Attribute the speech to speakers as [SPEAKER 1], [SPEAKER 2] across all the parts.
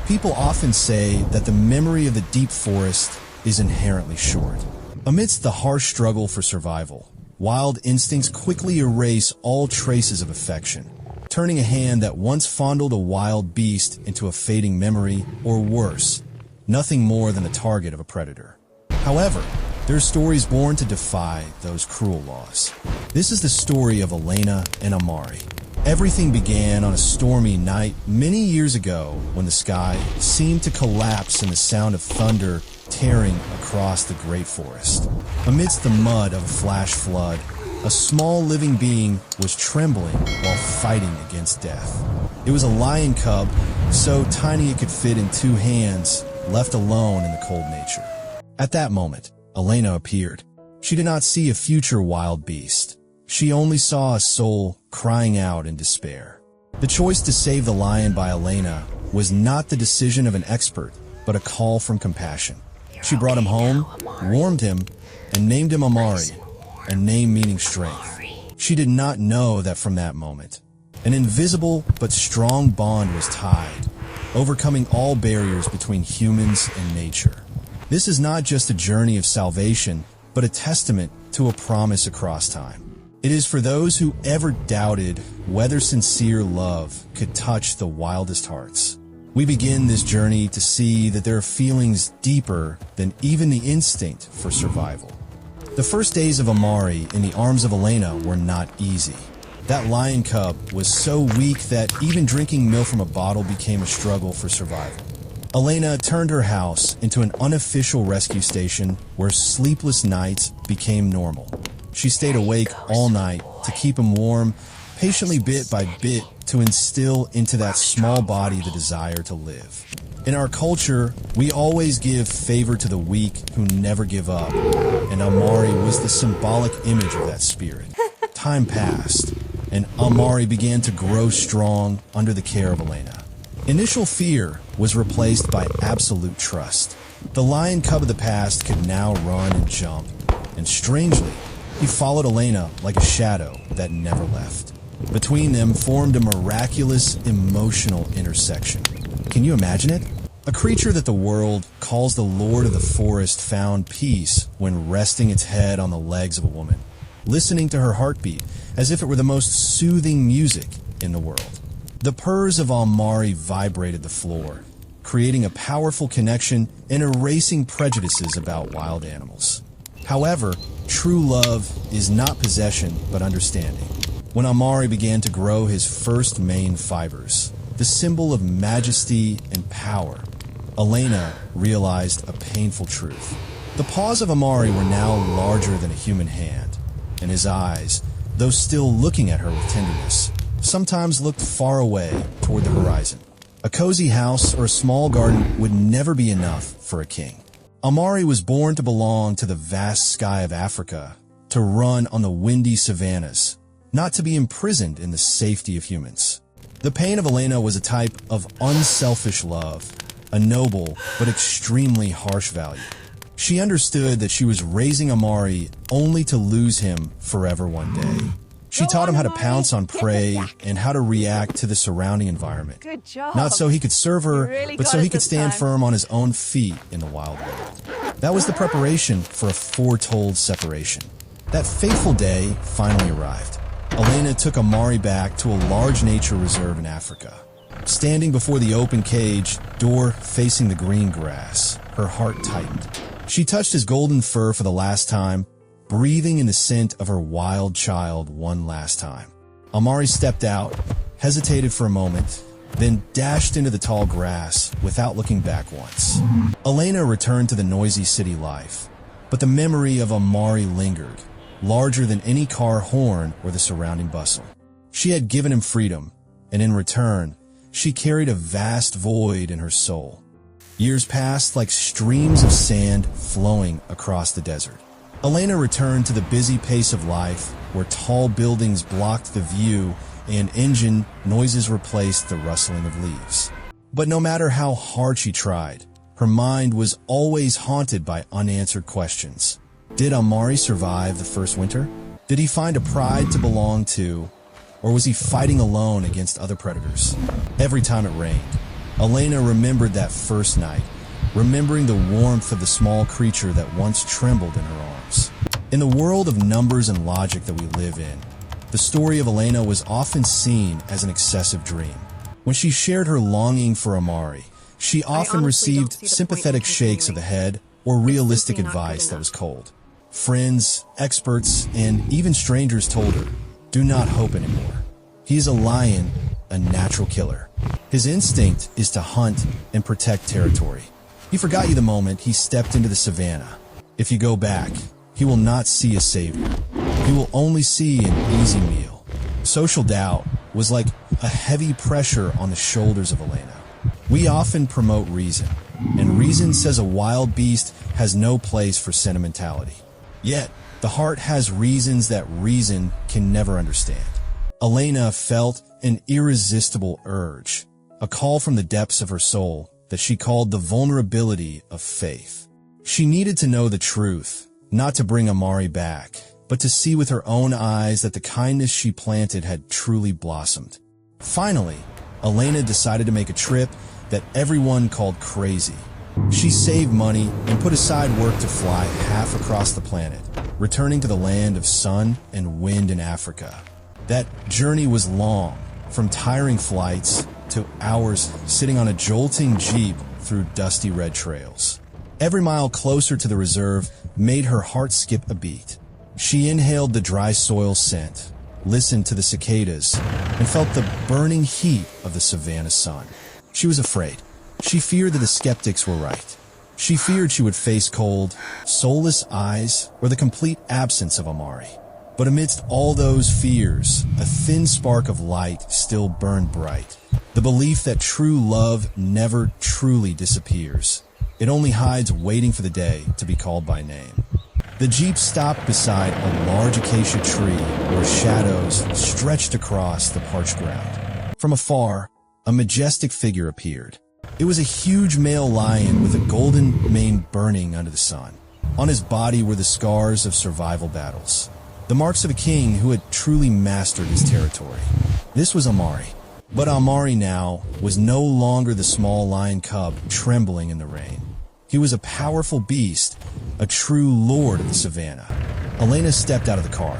[SPEAKER 1] People often say that the memory of the deep forest is inherently short. Amidst the harsh struggle for survival, wild instincts quickly erase all traces of affection, turning a hand that once fondled a wild beast into a fading memory, or worse, nothing more than a target of a predator. However, there are stories born to defy those cruel laws. This is the story of Elena and Amari. Everything began on a stormy night many years ago when the sky seemed to collapse and the sound of thunder tearing across the great forest. Amidst the mud of a flash flood, a small living being was trembling while fighting against death. It was a lion cub, so tiny it could fit in two hands, left alone in the cold nature. At that moment, Elena appeared. She did not see a future wild beast. She only saw a soul crying out in despair. The choice to save the lion by Elena was not the decision of an expert, but a call from compassion. She brought him home, warmed him, and named him Amari, a name meaning strength. She did not know that from that moment, an invisible but strong bond was tied, overcoming all barriers between humans and nature. This is not just a journey of salvation, but a testament to a promise across time. It is for those who ever doubted whether sincere love could touch the wildest hearts. We begin this journey to see that there are feelings deeper than even the instinct for survival. The first days of Amari in the arms of Elena were not easy. That lion cub was so weak that even drinking milk from a bottle became a struggle for survival. Elena turned her house into an unofficial rescue station where sleepless nights became normal. She stayed awake all night to keep him warm, patiently bit by bit to instill into that small body the desire to live. In our culture, we always give favor to the weak who never give up, and Amari was the symbolic image of that spirit. Time passed, and Amari began to grow strong under the care of Elena. Initial fear was replaced by absolute trust. The lion cub of the past could now run and jump, and strangely, he followed Elena like a shadow that never left. Between them formed a miraculous emotional intersection. Can you imagine it? A creature that the world calls the Lord of the Forest found peace when resting its head on the legs of a woman, listening to her heartbeat as if it were the most soothing music in the world. The purrs of Amari vibrated the floor, creating a powerful connection and erasing prejudices about wild animals. However, true love is not possession but understanding. When Amari began to grow his first mane fibers, the symbol of majesty and power, Elena realized a painful truth. The paws of Amari were now larger than a human hand, and his eyes, though still looking at her with tenderness, sometimes looked far away toward the horizon. A cozy house or a small garden would never be enough for a king. Amari was born to belong to the vast sky of Africa, to run on the windy savannas, not to be imprisoned in the safety of humans. The pain of Elena was a type of unselfish love, a noble but extremely harsh value. She understood that she was raising Amari only to lose him forever one day. She taught him how to pounce on prey and how to react to the surrounding environment.
[SPEAKER 2] Good job.
[SPEAKER 1] Not so he could serve her,
[SPEAKER 2] Really
[SPEAKER 1] but
[SPEAKER 2] got
[SPEAKER 1] so
[SPEAKER 2] it
[SPEAKER 1] he could
[SPEAKER 2] this
[SPEAKER 1] stand
[SPEAKER 2] time.
[SPEAKER 1] firm on his own feet in the wild world. That was the preparation for a foretold separation. That fateful day finally arrived. Elena took Amari back to a large nature reserve in Africa. Standing before the open cage, door facing the green grass, her heart tightened. She touched his golden fur for the last time, breathing in the scent of her wild child one last time. Amari stepped out, hesitated for a moment, then dashed into the tall grass without looking back once. Elena returned to the noisy city life, but the memory of Amari lingered, larger than any car horn or the surrounding bustle. She had given him freedom, and in return, she carried a vast void in her soul. Years passed like streams of sand flowing across the desert. Elena returned to the busy pace of life, where tall buildings blocked the view and engine noises replaced the rustling of leaves. But no matter how hard she tried, her mind was always haunted by unanswered questions. Did Amari survive the first winter? Did he find a pride to belong to, or was he fighting alone against other predators? Every time it rained, Elena remembered that first night, remembering the warmth of the small creature that once trembled in her arms. In the world of numbers and logic that we live in, the story of Elena was often seen as an excessive dream. When she shared her longing for Amari, she often received sympathetic shakes of the head or realistic advice that was cold. Friends, experts, and even strangers told her, "Do not hope anymore. He is a lion, a natural killer. His instinct is to hunt and protect territory. He forgot you the moment he stepped into the savannah. If you go back, he will not see a savior. He will only see an easy meal." Social doubt was like a heavy pressure on the shoulders of Elena. We often promote reason, and reason says a wild beast has no place for sentimentality. Yet, the heart has reasons that reason can never understand. Elena felt an irresistible urge, a call from the depths of her soul that she called the vulnerability of faith. She needed to know the truth, not to bring Amari back, but to see with her own eyes that the kindness she planted had truly blossomed. Finally, Elena decided to make a trip that everyone called crazy. She saved money and put aside work to fly half across the planet, returning to the land of sun and wind in Africa. That journey was long, from tiring flights to hours sitting on a jolting jeep through dusty red trails. Every mile closer to the reserve made her heart skip a beat. She inhaled the dry soil scent, listened to the cicadas, and felt the burning heat of the Savannah sun. She was afraid. She feared that the skeptics were right. She feared she would face cold, soulless eyes or the complete absence of Amari. But amidst all those fears, a thin spark of light still burned bright. The belief that true love never truly disappears. It only hides waiting for the day to be called by name. The jeep stopped beside a large acacia tree where shadows stretched across the parched ground. From afar, a majestic figure appeared. It was a huge male lion with a golden mane burning under the sun. On his body were the scars of survival battles, the marks of a king who had truly mastered his territory. This was Amari. But Amari now was no longer the small lion cub trembling in the rain. He was a powerful beast, a true lord of the savannah. Elena stepped out of the car.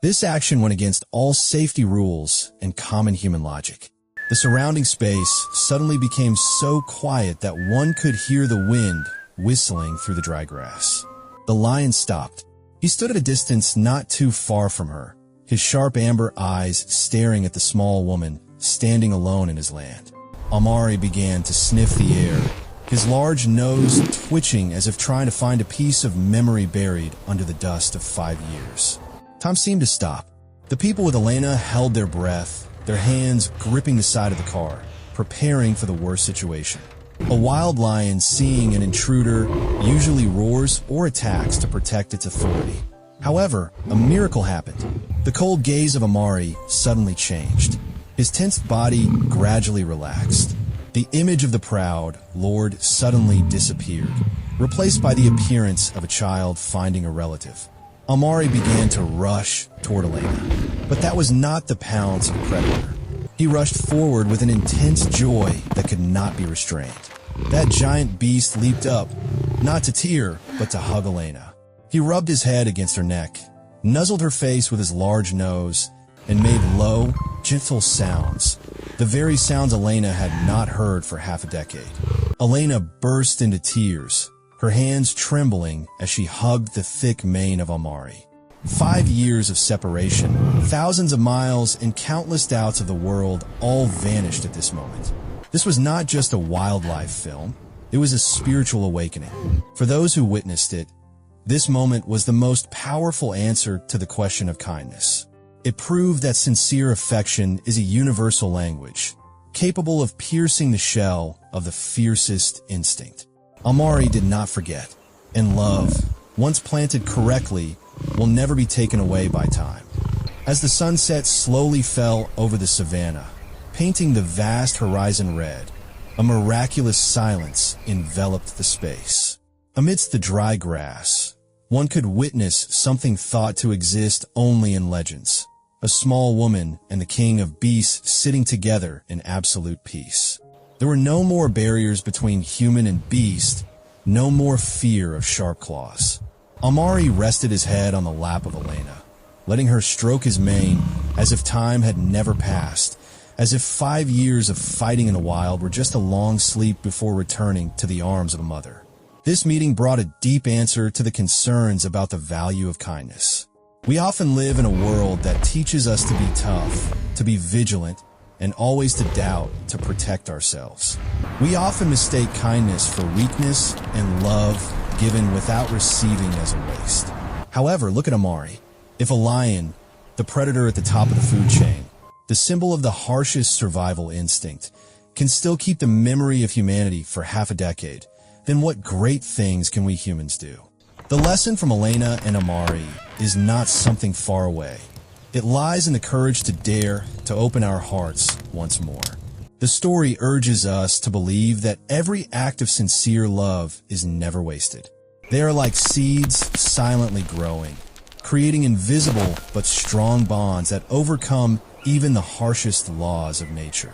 [SPEAKER 1] This action went against all safety rules and common human logic. The surrounding space suddenly became so quiet that one could hear the wind whistling through the dry grass. The lion stopped. He stood at a distance not too far from her, his sharp amber eyes staring at the small woman standing alone in his land. Amari began to sniff the air, his large nose twitching as if trying to find a piece of memory buried under the dust of 5 years. Time seemed to stop. The people with Elena held their breath, their hands gripping the side of the car, preparing for the worst situation. A wild lion, seeing an intruder, usually roars or attacks to protect its authority. However, a miracle happened. The cold gaze of Amari suddenly changed. His tensed body gradually relaxed. The image of the proud lord suddenly disappeared, replaced by the appearance of a child finding a relative. Amari began to rush toward Elena, but that was not the pounce of a predator. He rushed forward with an intense joy that could not be restrained. That giant beast leaped up, not to tear, but to hug Elena. He rubbed his head against her neck, nuzzled her face with his large nose, and made low, gentle sounds, the very sounds Elena had not heard for half a decade. Elena burst into tears, her hands trembling as she hugged the thick mane of Amari. 5 years of separation, thousands of miles, and countless doubts of the world all vanished at this moment. This was not just a wildlife film, it was a spiritual awakening. For those who witnessed it, this moment was the most powerful answer to the question of kindness. It proved that sincere affection is a universal language, capable of piercing the shell of the fiercest instinct. Amari did not forget, and love, once planted correctly, will never be taken away by time. As the sunset slowly fell over the savannah, painting the vast horizon red, a miraculous silence enveloped the space. Amidst the dry grass, one could witness something thought to exist only in legends. A small woman and the king of beasts sitting together in absolute peace. There were no more barriers between human and beast, no more fear of sharp claws. Amari rested his head on the lap of Elena, letting her stroke his mane as if time had never passed, as if 5 years of fighting in the wild were just a long sleep before returning to the arms of a mother. This meeting brought a deep answer to the concerns about the value of kindness. We often live in a world that teaches us to be tough, to be vigilant, and always to doubt to protect ourselves. We often mistake kindness for weakness and love given without receiving as a waste. However, look at Amari. If a lion, the predator at the top of the food chain, the symbol of the harshest survival instinct, can still keep the memory of humanity for half a decade, then what great things can we humans do? The lesson from Elena and Amari is not something far away. It lies in the courage to dare to open our hearts once more. The story urges us to believe that every act of sincere love is never wasted. They are like seeds silently growing, creating invisible but strong bonds that overcome even the harshest laws of nature.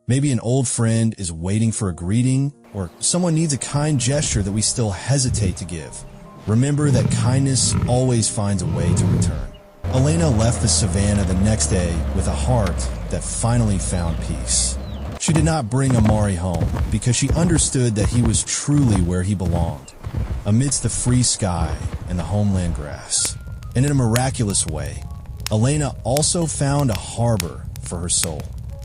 [SPEAKER 1] Maybe an old friend is waiting for a greeting, or someone needs a kind gesture that we still hesitate to give. Remember that kindness always finds a way to return. Elena left the savannah the next day with a heart that finally found peace. She did not bring Amari home because she understood that he was truly where he belonged, amidst the free sky and the homeland grass. And in a miraculous way, Elena also found a harbor for her soul.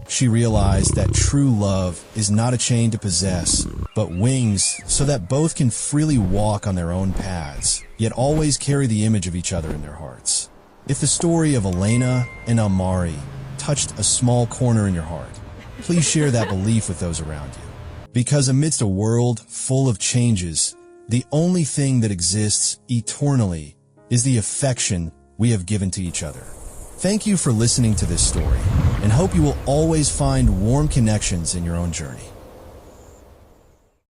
[SPEAKER 1] She realized that true love is not a chain to possess, but wings so that both can freely walk on their own paths, yet always carry the image of each other in their hearts. If the story of Elena and Amari touched a small corner in your heart, please share that belief with those around you. Because amidst a world full of changes, the only thing that exists eternally is the affection we have given to each other. Thank you for listening to this story, and hope you will always find warm connections in your own journey.